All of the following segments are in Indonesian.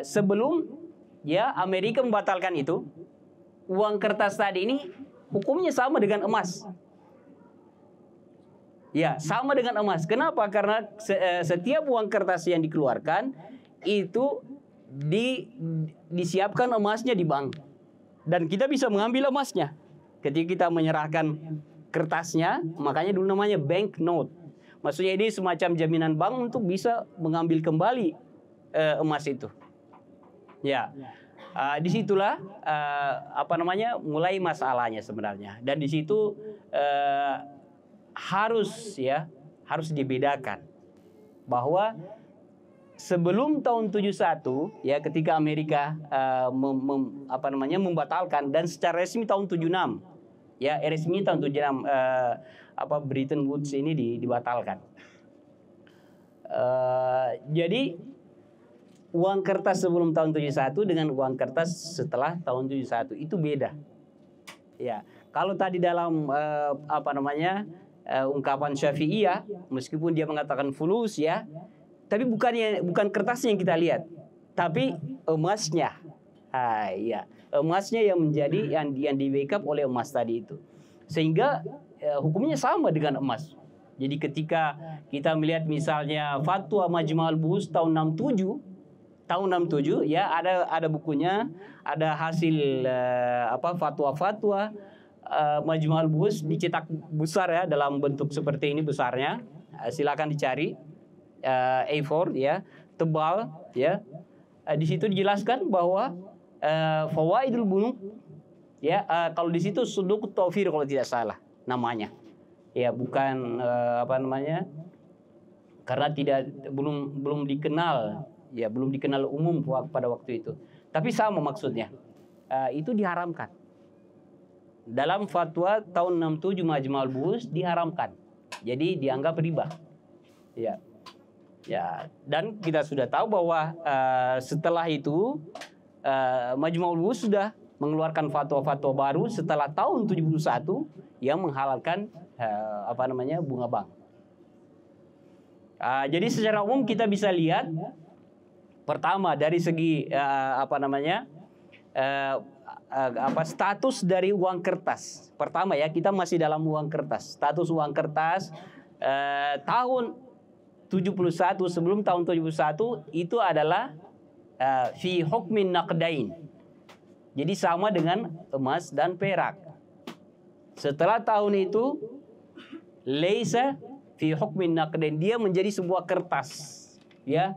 sebelum ya Amerika membatalkan itu, uang kertas tadi ini hukumnya sama dengan emas. Ya, sama dengan emas. Kenapa? Karena setiap uang kertas yang dikeluarkan itu disiapkan emasnya di bank. Dan kita bisa mengambil emasnya. Ketika kita menyerahkan kertasnya, makanya dulu namanya bank note. Maksudnya ini semacam jaminan bank untuk bisa mengambil kembali emas itu. Ya, disitulah mulai masalahnya sebenarnya. Dan di situ harus dibedakan bahwa sebelum tahun 71 ya, ketika Amerika membatalkan, dan secara resmi tahun 76 ya, resmi tahun 76 Bretton Woods ini dibatalkan. Jadi uang kertas sebelum tahun 71 dengan uang kertas setelah tahun 71 itu beda. Ya, kalau tadi dalam ungkapan Syafi'iyah, meskipun dia mengatakan fulus ya, tapi bukan kertasnya yang kita lihat, tapi emasnya. Ya, emasnya yang menjadi yang di backup oleh emas tadi itu. Sehingga hukumnya sama dengan emas. Jadi ketika kita melihat misalnya fatwa Majma'ul Buhus tahun 67 ya, ada bukunya, ada hasil fatwa-fatwa Majma'ul Buhus dicetak besar ya, dalam bentuk seperti ini besarnya. Silakan dicari, A4 ya, tebal ya. Di situ dijelaskan bahwa fawaidul bunuk ya, kalau di situ suduk taufir kalau tidak salah namanya. Ya, bukan karena belum dikenal ya, belum dikenal umum pada waktu itu. Tapi sama maksudnya. Itu diharamkan. Dalam fatwa tahun 67 Majma'ul Buhus diharamkan. Jadi dianggap riba. Ya. Ya, dan kita sudah tahu bahwa setelah itu Majma'ul Buhus sudah mengeluarkan fatwa-fatwa baru setelah tahun 71 yang menghalalkan bunga bank. Jadi secara umum kita bisa lihat, pertama dari segi status dari uang kertas. Pertama ya, kita masih dalam uang kertas. Status uang kertas tahun 71, sebelum tahun 71 itu adalah fi hukmin naqdain. Jadi sama dengan emas dan perak. Setelah tahun itu laisa fi hukmin naqdain, dia menjadi sebuah kertas ya.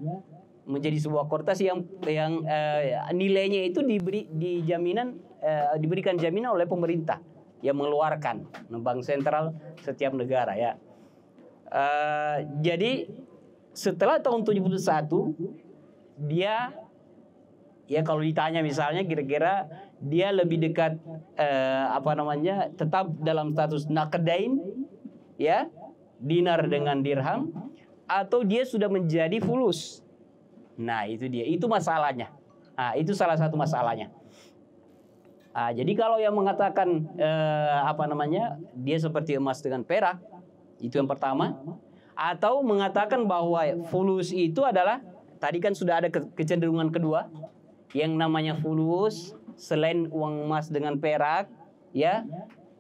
Menjadi sebuah kertas yang nilainya itu diberikan jaminan oleh pemerintah yang mengeluarkan, bank sentral setiap negara ya. Jadi setelah tahun 71 dia ya, kalau ditanya misalnya kira-kira dia lebih dekat tetap dalam status naqdain ya, dinar dengan dirham, atau dia sudah menjadi fulus. Nah, itu dia. Itu masalahnya. Itu salah satu masalahnya. Jadi kalau yang mengatakan dia seperti emas dengan perak, itu yang pertama. Atau mengatakan bahwa fulus itu adalah, tadi kan sudah ada kecenderungan kedua, yang namanya fulus selain uang emas dengan perak ya,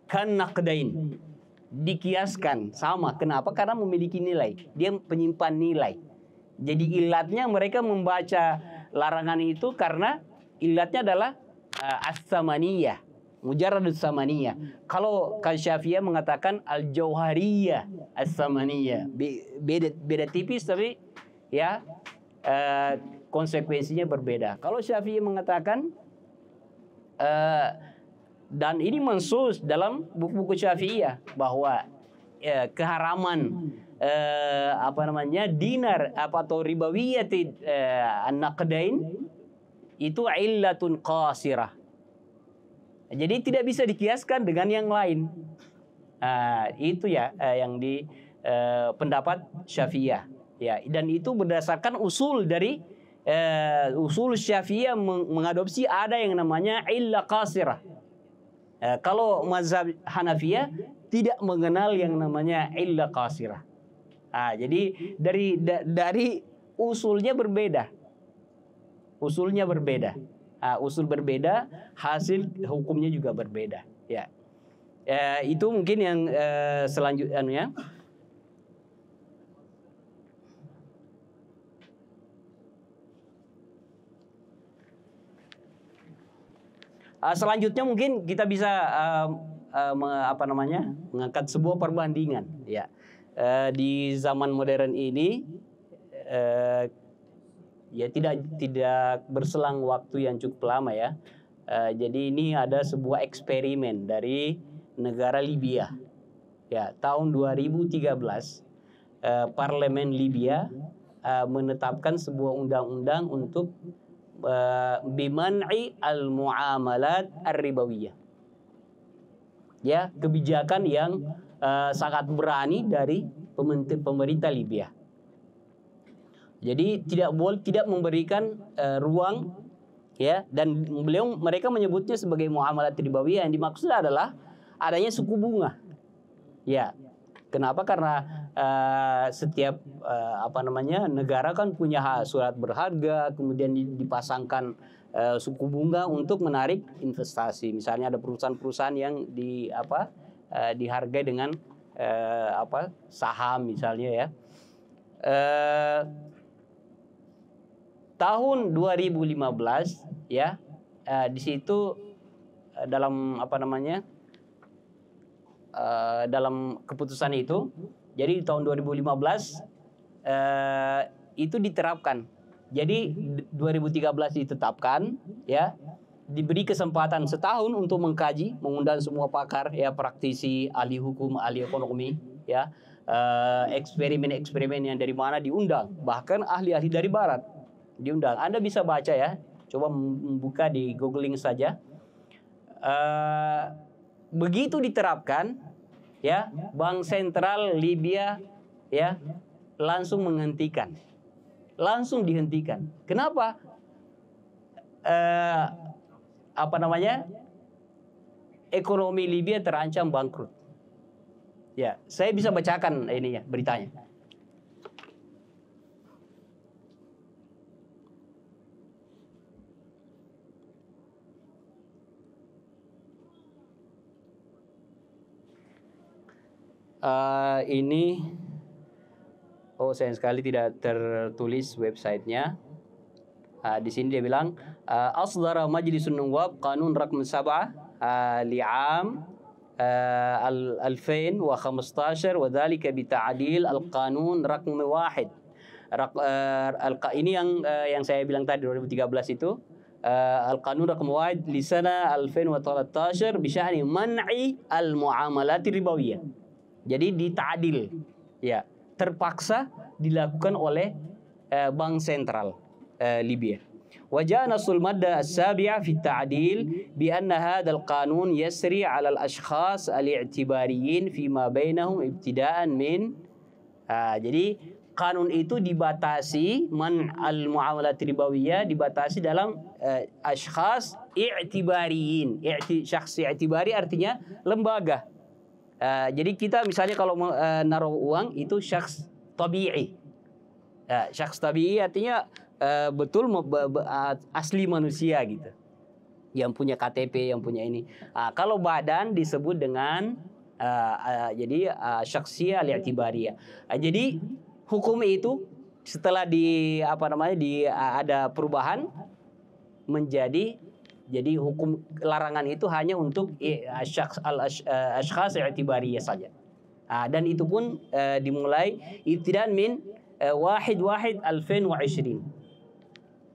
kan naqdain, dikiaskan sama. Kenapa? Karena memiliki nilai. Dia penyimpan nilai. Jadi ilatnya mereka membaca larangan itu karena ilatnya adalah as-samaniyah, mujarradus samaniyah. Kalau Syafi'iyah mengatakan al-jauhariyah as-samaniyah, beda tipis tapi ya konsekuensinya berbeda. Kalau Syafi'iyah mengatakan dan ini mansus dalam buku-buku Syafi'iyah bahwa keharaman dinar atau ribawiyati an-naqdain itu illatun qasirah. Jadi tidak bisa dikiaskan dengan yang lain. Itu ya yang di pendapat Syafi'iyah ya, dan itu berdasarkan usul dari usul Syafi'iyah mengadopsi ada yang namanya illah qasirah. Kalau mazhab Hanafiyah tidak mengenal yang namanya illah qasirah. Jadi dari usulnya berbeda. Usulnya berbeda. Usul berbeda, hasil hukumnya juga berbeda. Ya, itu mungkin yang selanjutnya. Selanjutnya mungkin kita bisa mengangkat sebuah perbandingan. Ya, di zaman modern ini. Ya tidak berselang waktu yang cukup lama ya. Jadi ini ada sebuah eksperimen dari negara Libya. Ya, tahun 2013 Parlemen Libya menetapkan sebuah undang-undang untuk biman'i al-muamalat ar-ribawiyah. Ya, kebijakan yang sangat berani dari pemerintah Libya. Jadi tidak memberikan ruang, ya, dan mereka menyebutnya sebagai muamalat ribawiyah. Yang dimaksud adalah adanya suku bunga. Ya, kenapa? Karena setiap negara kan punya surat berharga, kemudian dipasangkan suku bunga untuk menarik investasi. Misalnya ada perusahaan-perusahaan yang dihargai dengan saham misalnya ya. Tahun 2015 ya, di situ dalam dalam keputusan itu, jadi di tahun 2015 itu diterapkan. Jadi 2013 ditetapkan ya, diberi kesempatan setahun untuk mengkaji, mengundang semua pakar ya, praktisi, ahli hukum, ahli ekonomi ya, eksperimen yang dari mana diundang, bahkan ahli-ahli dari barat diundang. Anda bisa baca ya, coba membuka di googling saja. Begitu diterapkan ya, Bank Sentral Libya ya langsung dihentikan. Kenapa? Ekonomi Libya terancam bangkrut. Ya, saya bisa bacakan ini ya, beritanya. Ini sayang sekali tidak tertulis websitenya. Di sini dia bilang asdara Majlisun Nuwab Qanun Raqam 7 li'am 2015 wa dhalika bita'dil al-Qanun Raqam 1. Ini yang saya bilang tadi 2013 itu, Al-Qanun Raqam 1 li sana 2013 bi sya'ni man'i al-muamalat ribawiyah. Jadi ditadil, ya, terpaksa dilakukan oleh Bank Sentral Libya. Wajah nasul madda as-sabi'ah fi ta'dil bi anna hadzal qanun yasri 'ala al-ashkhas al-i'tibariyin fi ma bainahum ibtida'an min. Jadi kanun itu dibatasi, man al-muamalat ribawiyah dibatasi dalam ashkhas i'tibariyin. Syakhs i'tibari artinya lembaga. Jadi kita misalnya kalau naruh uang itu syakhs tabi'i. Syakhs tabi'i artinya betul asli manusia gitu, yang punya KTP, yang punya ini. Kalau badan disebut dengan jadi syakhsiyah al-i'tibariyah. Jadi hukum itu setelah ada perubahan menjadi, jadi hukum larangan itu hanya untuk ashkhas i'tibariyah saja. Dan itu pun dimulai ibtidan min 1/1/2020.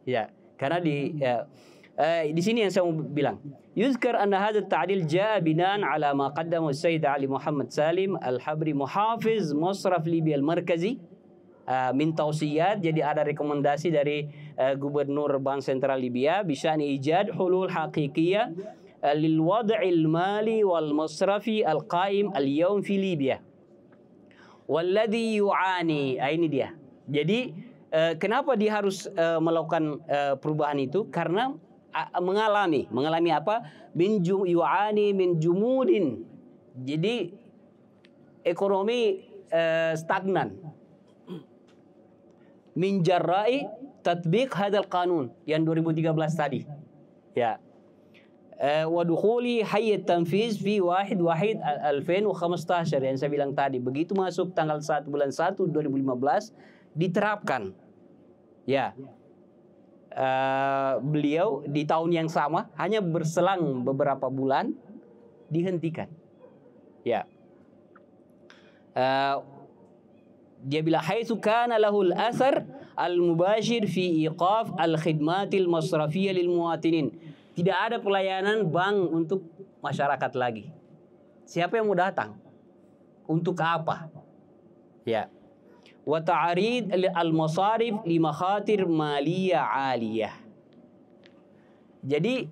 Ya, karena di sini yang saya mau bilang, yuzkar anna hadha at-ta'dil jaa binaan ala ma qaddama Sayyid Ali Muhammad Salim Al-Habri Muhafiz Masraf Libya Al-Markazi min tawsiyat. Jadi ada rekomendasi dari Gubernur Bank Sentral Libya bisyani ijad hulul haqiqiyah lil wad'il mali wal masrafi al-qaim al-yawm fi Libya walladhi yu'ani. Ini dia. Jadi kenapa dia harus melakukan perubahan itu? Karena mengalami apa? Yu'ani min jumudin. Jadi ekonomi stagnan. Min jarra'i tatbiq hadal qanun yang 2013 tadi. Ya. Wa dukhuli hayy tanfiz fi 1/1/2015 yang saya bilang tadi. Begitu masuk tanggal 1 bulan 1 2015 diterapkan. Ya. Beliau di tahun yang sama hanya berselang beberapa bulan dihentikan. Ya. Dia bilang haitsu kana lahul athar al-mubashir fi iqaf al-khidmatil masrafiyah lil muwatinin. Tidak ada pelayanan bank untuk masyarakat lagi. Siapa yang mau datang? Untuk apa? Ya. Wa ta'rid al-masarif li makhatir maliyah aliyah. Jadi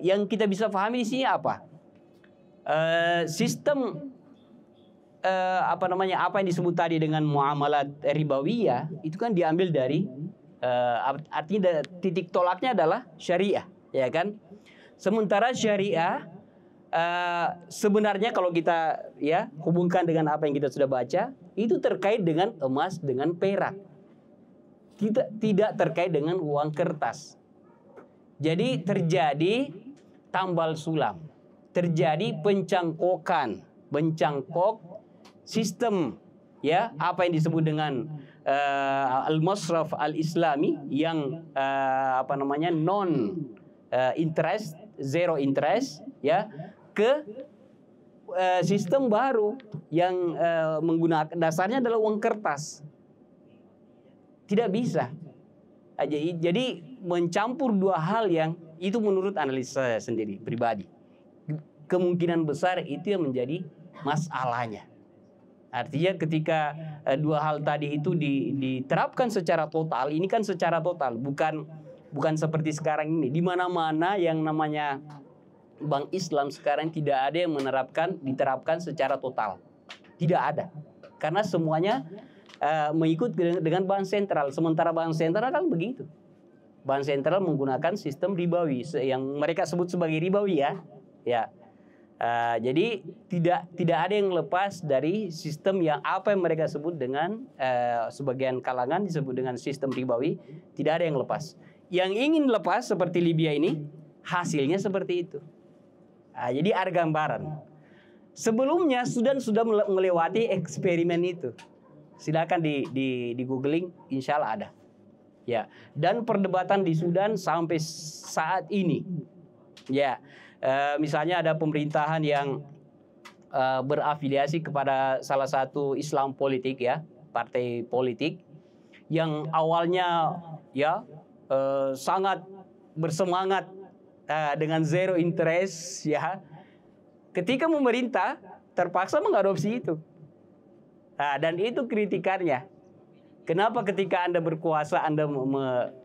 yang kita bisa pahami di sini apa? Sistem apa yang disebut tadi dengan muamalat ribawiyah itu kan diambil dari artinya titik tolaknya adalah syariah, ya kan? Sementara syariah sebenarnya kalau kita ya hubungkan dengan apa yang kita sudah baca itu terkait dengan emas dengan perak, tidak terkait dengan uang kertas. Jadi terjadi tambal sulam, terjadi mencangkok sistem ya apa yang disebut dengan al-masraf al-islami yang non interest, zero interest ya ke sistem baru yang menggunakan dasarnya adalah uang kertas. Tidak bisa. Jadi mencampur dua hal yang itu menurut analisa saya sendiri pribadi kemungkinan besar itu yang menjadi masalahnya. Artinya ketika dua hal tadi itu diterapkan secara total, ini kan secara total, bukan seperti sekarang ini. Di mana-mana yang namanya bank Islam sekarang tidak ada yang diterapkan secara total. Tidak ada. Karena semuanya mengikut dengan bank sentral. Sementara bank sentral kan begitu. Bank sentral menggunakan sistem ribawi yang mereka sebut sebagai ribawi ya. Ya. Jadi tidak ada yang lepas dari sistem yang apa yang mereka sebut dengan sebagian kalangan disebut dengan sistem ribawi, tidak ada yang lepas. Yang ingin lepas seperti Libya ini hasilnya seperti itu. Jadi ada gambaran. Sebelumnya Sudan sudah melewati eksperimen itu. Silakan di googling, insya Allah ada. Ya, dan perdebatan di Sudan sampai saat ini. Ya. Misalnya ada pemerintahan yang berafiliasi kepada salah satu Islam politik ya, partai politik yang awalnya ya sangat bersemangat dengan zero interest ya. Ketika memerintah terpaksa mengadopsi itu. Dan itu kritikannya. Kenapa ketika Anda berkuasa Anda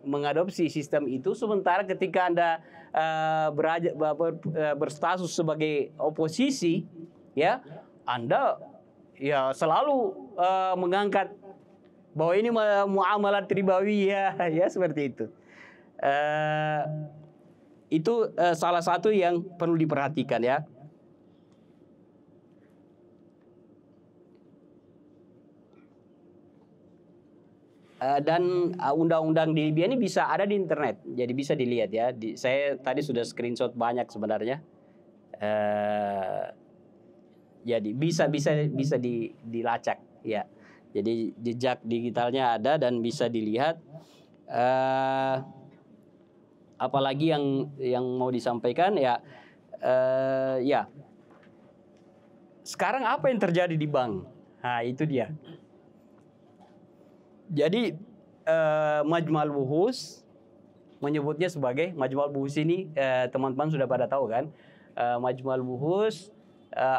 mengadopsi sistem itu sementara ketika Anda berstatus sebagai oposisi ya Anda ya selalu mengangkat bahwa ini muamalat ribawi ya seperti itu. Itu salah satu yang perlu diperhatikan ya. Dan undang-undang di Libya ini bisa ada di internet, jadi bisa dilihat ya. Saya tadi sudah screenshot banyak sebenarnya. Jadi bisa dilacak ya. Jadi jejak digitalnya ada dan bisa dilihat. Apalagi yang mau disampaikan ya. Ya. Sekarang apa yang terjadi di bank? Nah itu dia. Jadi Majmu'ul Buhus menyebutnya sebagai Majmu'ul Buhus ini teman-teman sudah pada tahu kan? Majmu'ul Buhus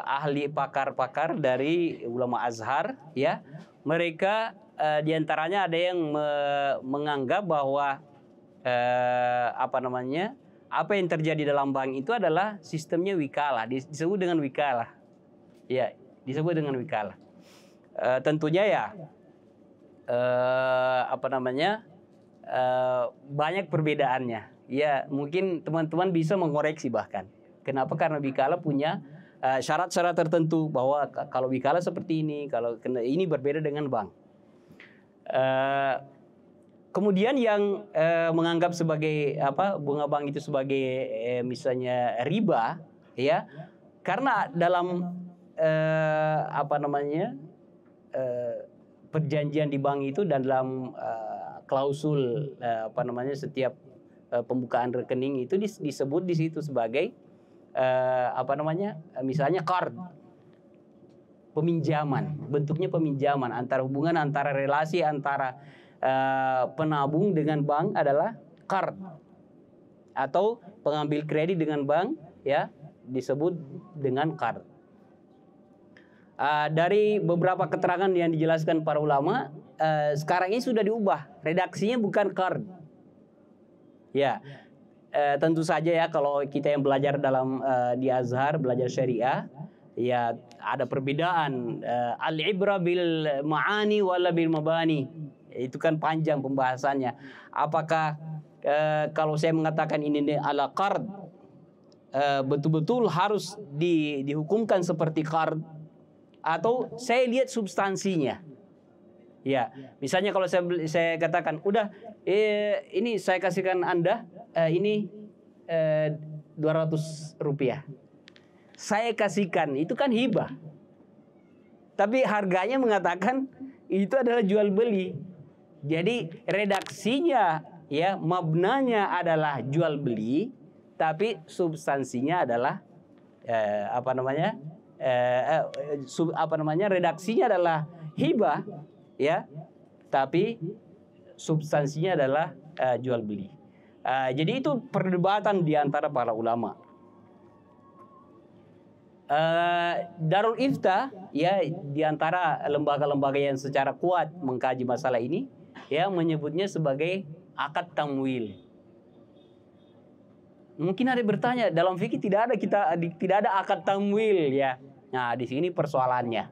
ahli pakar-pakar dari ulama Azhar ya. Mereka diantaranya ada yang menganggap bahwa apa yang terjadi dalam bank itu adalah sistemnya wikalah, disebut dengan wikalah. Ya, disebut dengan wikalah. Tentunya ya banyak perbedaannya. Ya, mungkin teman-teman bisa mengoreksi bahkan. Kenapa? Karena wikalah punya syarat-syarat tertentu bahwa kalau wikalah seperti ini, kalau ini berbeda dengan bank. Kemudian yang menganggap sebagai bunga bank itu sebagai misalnya riba, ya, karena dalam perjanjian di bank itu dan dalam klausul setiap pembukaan rekening itu disebut di situ sebagai misalnya card, peminjaman, bentuknya peminjaman antara hubungan antara relasi antara penabung dengan bank adalah card, atau pengambil kredit dengan bank, ya, disebut dengan card. Dari beberapa keterangan yang dijelaskan para ulama, sekarang ini sudah diubah, redaksinya bukan card. Ya, tentu saja ya kalau kita yang belajar dalam di Azhar, belajar syariah, ya ada perbedaan al-ibra bil ma'ani wala bil mabani. Itu kan panjang pembahasannya. Apakah kalau saya mengatakan ini ala qard, betul-betul harus dihukumkan seperti qard, atau saya lihat substansinya? Ya, misalnya kalau saya katakan, udah ini saya kasihkan Anda ini 200 rupiah. Saya kasihkan, itu kan hibah. Tapi harganya mengatakan itu adalah jual beli. Jadi redaksinya, ya, mabnanya adalah jual beli, tapi substansinya adalah redaksinya adalah hibah, ya, tapi substansinya adalah jual beli. Jadi itu perdebatan di antara para ulama. Darul Ifta, ya, di antara lembaga-lembaga yang secara kuat mengkaji masalah ini, ya, menyebutnya sebagai akad tamwil. Mungkin ada yang bertanya, dalam fikih tidak ada akad tamwil, ya. Nah, di sini persoalannya.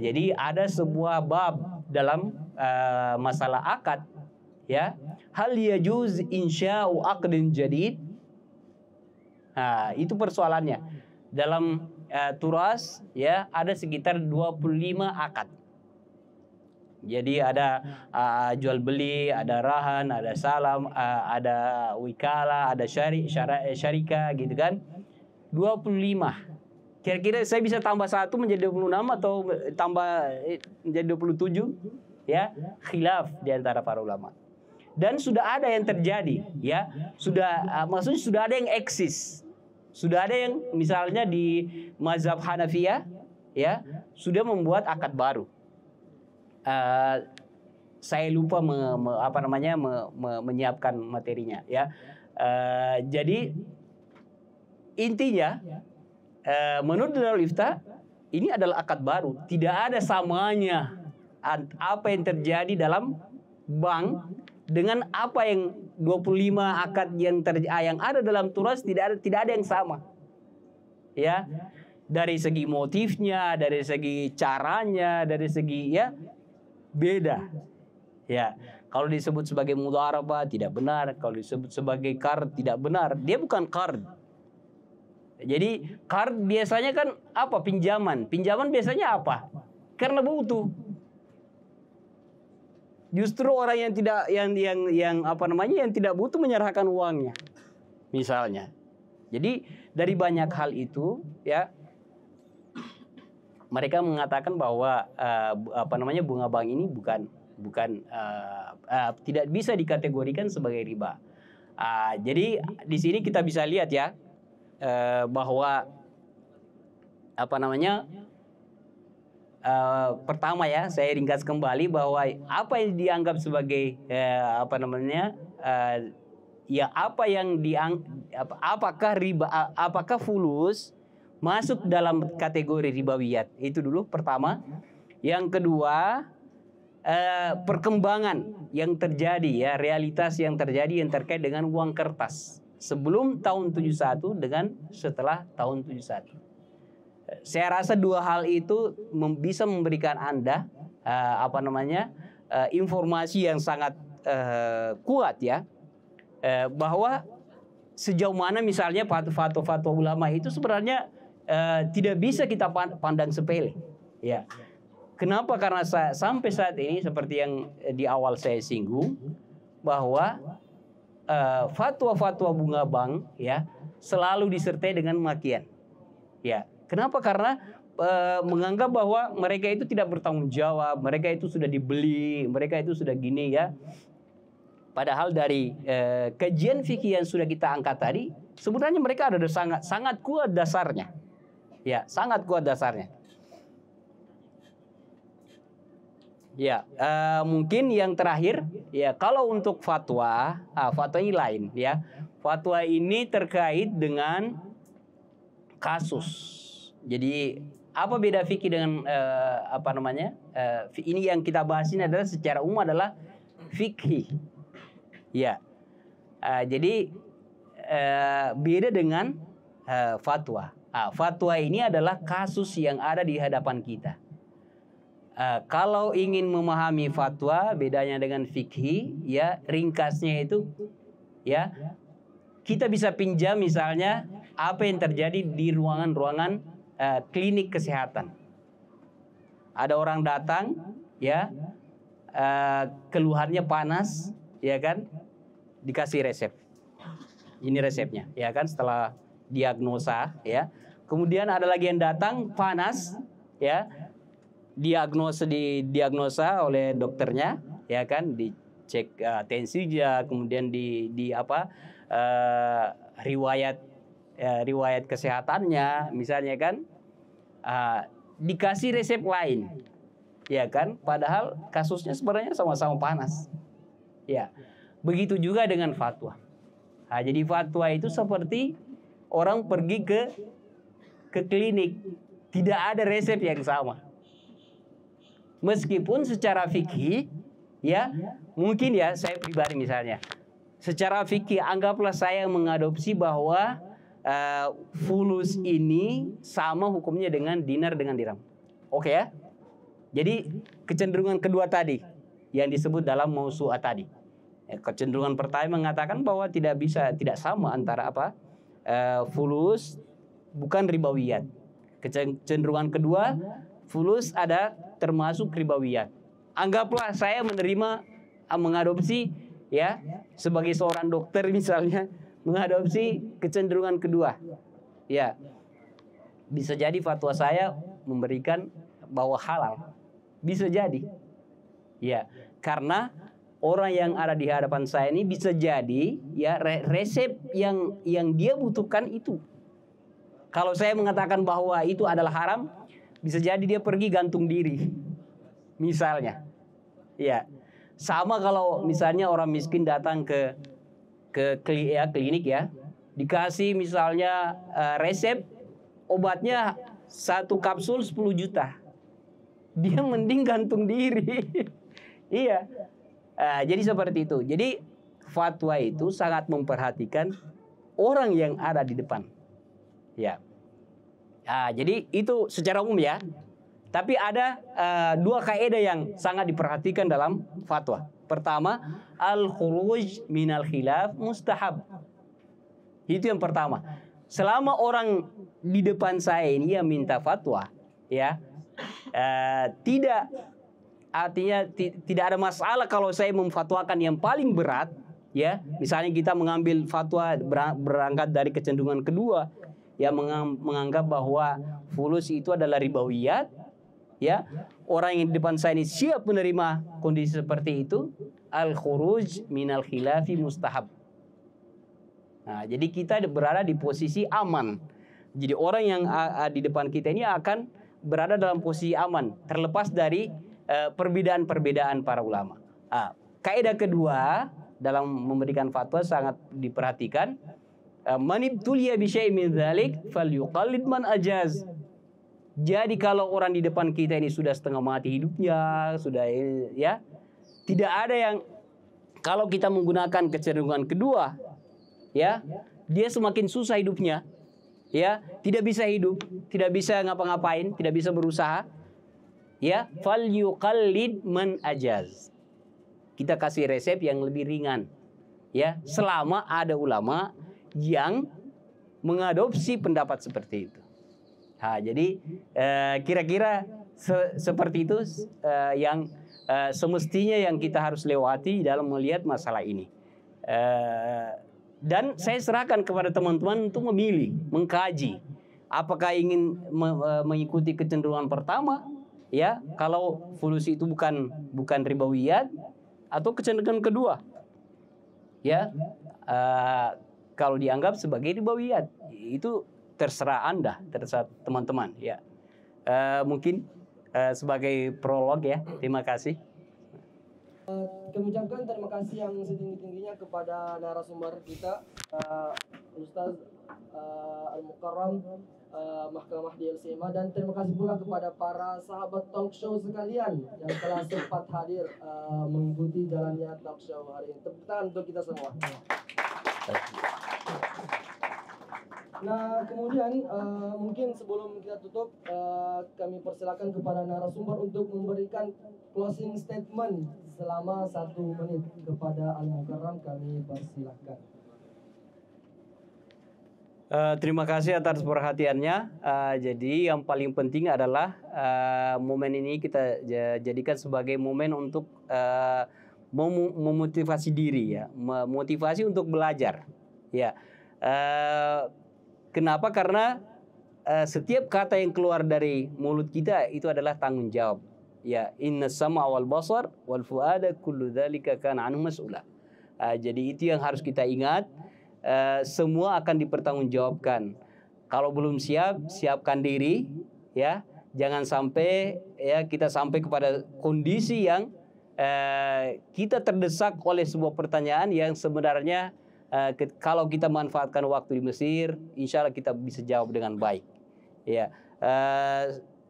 Jadi ada sebuah bab dalam masalah akad, ya. Hal yajuz insya'u aqdin jadid. Nah, itu persoalannya. Dalam turas, ya, ada sekitar 25 akad. Jadi ada jual beli, ada rahan, ada salam, ada wikala, ada syarika, gitu kan. 25. Kira-kira saya bisa tambah 1 menjadi 26 atau tambah menjadi 27, ya, khilaf di antara para ulama. Dan sudah ada yang terjadi, ya. Maksudnya sudah ada yang eksis. Sudah ada yang misalnya di mazhab Hanafiyah, ya, sudah membuat akad baru. Saya lupa menyiapkan materinya, ya. Jadi intinya menurut Darul Ifta ini adalah akad baru, tidak ada samanya apa yang terjadi dalam bank dengan apa yang 25 akad yang ada dalam turas, tidak ada yang sama, ya, dari segi motifnya, dari segi caranya, dari segi, ya, beda, ya. Kalau disebut sebagai mudharabah tidak benar, kalau disebut sebagai qard tidak benar, dia bukan qard. Jadi qard biasanya kan apa? Pinjaman biasanya apa? Karena butuh. Justru orang yang tidak butuh menyerahkan uangnya, misalnya. Jadi dari banyak hal itu, ya, mereka mengatakan bahwa bunga bank ini bukan tidak bisa dikategorikan sebagai riba. Jadi di sini kita bisa lihat, ya, bahwa pertama, ya, saya ringkas kembali bahwa apa yang dianggap sebagai apakah riba, apakah fulus masuk dalam kategori ribawiyat, itu dulu pertama. Yang kedua, perkembangan yang terjadi, ya, realitas yang terjadi yang terkait dengan uang kertas sebelum tahun 71 dengan setelah tahun 71. Saya rasa dua hal itu bisa memberikan Anda informasi yang sangat kuat, ya, bahwa sejauh mana misalnya fatwa ulama itu sebenarnya tidak bisa kita pandang sepele, ya. Kenapa? Karena sampai saat ini seperti yang di awal saya singgung bahwa fatwa-fatwa bunga bank ya selalu disertai dengan makian. Ya, kenapa? Karena menganggap bahwa mereka itu tidak bertanggung jawab, mereka itu sudah dibeli, mereka itu sudah gini ya. Padahal dari kajian fikih yang sudah kita angkat tadi, sebenarnya mereka ada sangat kuat dasarnya. Ya, sangat kuat dasarnya. Ya, mungkin yang terakhir, ya kalau untuk fatwa, fatwa ini lain, ya. Fatwa ini terkait dengan kasus. Jadi apa beda fikih dengan apa namanya? Ini yang kita bahas ini adalah secara umum adalah fikih. Ya, jadi beda dengan fatwa. Fatwa ini adalah kasus yang ada di hadapan kita. Kalau ingin memahami fatwa, bedanya dengan fikih, ya ringkasnya itu, ya kita bisa pinjam misalnya apa yang terjadi di ruangan-ruangan klinik kesehatan. Ada orang datang, ya keluhannya panas, ya kan, dikasih resep. Ini resepnya, ya kan, setelah diagnosa, ya. Kemudian ada lagi yang datang panas, ya. Diagnosa oleh dokternya, ya kan, dicek tensinya, kemudian riwayat kesehatannya, misalnya kan, dikasih resep lain, ya kan, padahal kasusnya sebenarnya sama-sama panas, ya. Begitu juga dengan fatwa. Jadi fatwa itu seperti orang pergi ke klinik, tidak ada resep yang sama. Meskipun secara fikih, ya mungkin ya saya pribadi misalnya, secara fikih anggaplah saya mengadopsi bahwa fulus ini sama hukumnya dengan dinar dengan dirham. Oke ya? Jadi kecenderungan kedua tadi yang disebut dalam mausu'ah tadi. Kecenderungan pertama mengatakan bahwa tidak sama antara fulus bukan ribawiyat. Kecenderungan kedua, fulus ada termasuk ribawiyat. Anggaplah saya mengadopsi ya sebagai seorang dokter misalnya mengadopsi kecenderungan kedua. Ya. Bisa jadi fatwa saya memberikan bahwa halal. Bisa jadi. Ya, karena orang yang ada di hadapan saya ini bisa jadi ya resep yang dia butuhkan itu. Kalau saya mengatakan bahwa itu adalah haram, bisa jadi dia pergi gantung diri, misalnya. Ya, sama kalau misalnya orang miskin datang ke klinik ya, dikasih misalnya resep obatnya 1 kapsul 10 juta, dia mending gantung diri. Iya, jadi seperti itu. Jadi fatwa itu sangat memperhatikan orang yang ada di depan. Ya. Jadi itu secara umum ya. Tapi ada 2 kaidah yang sangat diperhatikan dalam fatwa. Pertama, al-khuruj minal khilaf mustahab. Itu yang pertama. Selama orang di depan saya ini yang minta fatwa, ya, tidak ada masalah kalau saya memfatwakan yang paling berat, ya. Misalnya kita mengambil fatwa berangkat dari kecenderungan kedua, yang menganggap bahwa fulus itu adalah ribawiyat, ya. Orang yang di depan saya ini siap menerima kondisi seperti itu, al-khuruj minal khilafi mustahab. Nah, jadi kita berada di posisi aman. Jadi orang yang di depan kita ini akan berada dalam posisi aman, terlepas dari perbedaan-perbedaan para ulama. Kaidah kedua dalam memberikan fatwa sangat diperhatikan. Man ibtuliya bi syai'in min dzalik falyuqallid man ajaz. Jadi kalau orang di depan kita ini sudah setengah mati hidupnya, sudah ya, tidak ada yang, kalau kita menggunakan kecenderungan kedua, ya, dia semakin susah hidupnya, ya, tidak bisa hidup, tidak bisa ngapa-ngapain, tidak bisa berusaha, ya, falyuqallid man ajaz. Kita kasih resep yang lebih ringan, ya, selama ada ulama yang mengadopsi pendapat seperti itu. Jadi kira-kira seperti itu yang semestinya yang kita harus lewati dalam melihat masalah ini. Dan saya serahkan kepada teman-teman untuk memilih, mengkaji. Apakah ingin mengikuti kecenderungan pertama, ya, kalau fulusi itu bukan ribawiyat, atau kecenderungan kedua, ya, kalau dianggap sebagai ribawiyat, itu terserah Anda, terserah teman-teman, ya. Mungkin sebagai prolog, ya. Terima kasih. Kami ucapkan terima kasih yang setinggi-tingginya kepada narasumber kita, Ustaz Al-Mukarram, Mahkamah di LCMA, dan terima kasih pula kepada para sahabat talk show sekalian yang telah sempat hadir mengikuti jalannya talk show hari ini. Tepuk tangan untuk kita semua. Nah, kemudian mungkin sebelum kita tutup, kami persilakan kepada narasumber untuk memberikan closing statement selama 1 menit. Kepada Al-Mukarram kami persilakan. Terima kasih atas perhatiannya. Jadi yang paling penting adalah momen ini kita jadikan sebagai momen untuk memotivasi diri, ya, memotivasi untuk belajar, ya. Kenapa? Karena setiap kata yang keluar dari mulut kita itu adalah tanggung jawab. Ya, inna sama wal basar wal fuada kullu dzalika kana anhu mas'ula. Jadi itu yang harus kita ingat. Semua akan dipertanggungjawabkan. Kalau belum siap, siapkan diri, ya. Jangan sampai ya kita sampai kepada kondisi yang kita terdesak oleh sebuah pertanyaan yang sebenarnya kalau kita manfaatkan waktu di Mesir, insya Allah kita bisa jawab dengan baik. Ya,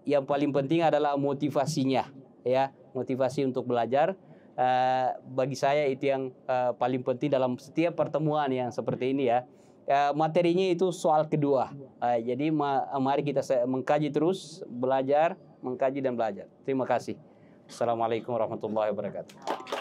yang paling penting adalah motivasinya, ya, motivasi untuk belajar. Bagi saya itu yang paling penting dalam setiap pertemuan yang seperti ini, ya. Materinya itu soal kedua. Jadi mari kita mengkaji terus, belajar, mengkaji dan belajar. Terima kasih. Assalamualaikum warahmatullahi wabarakatuh.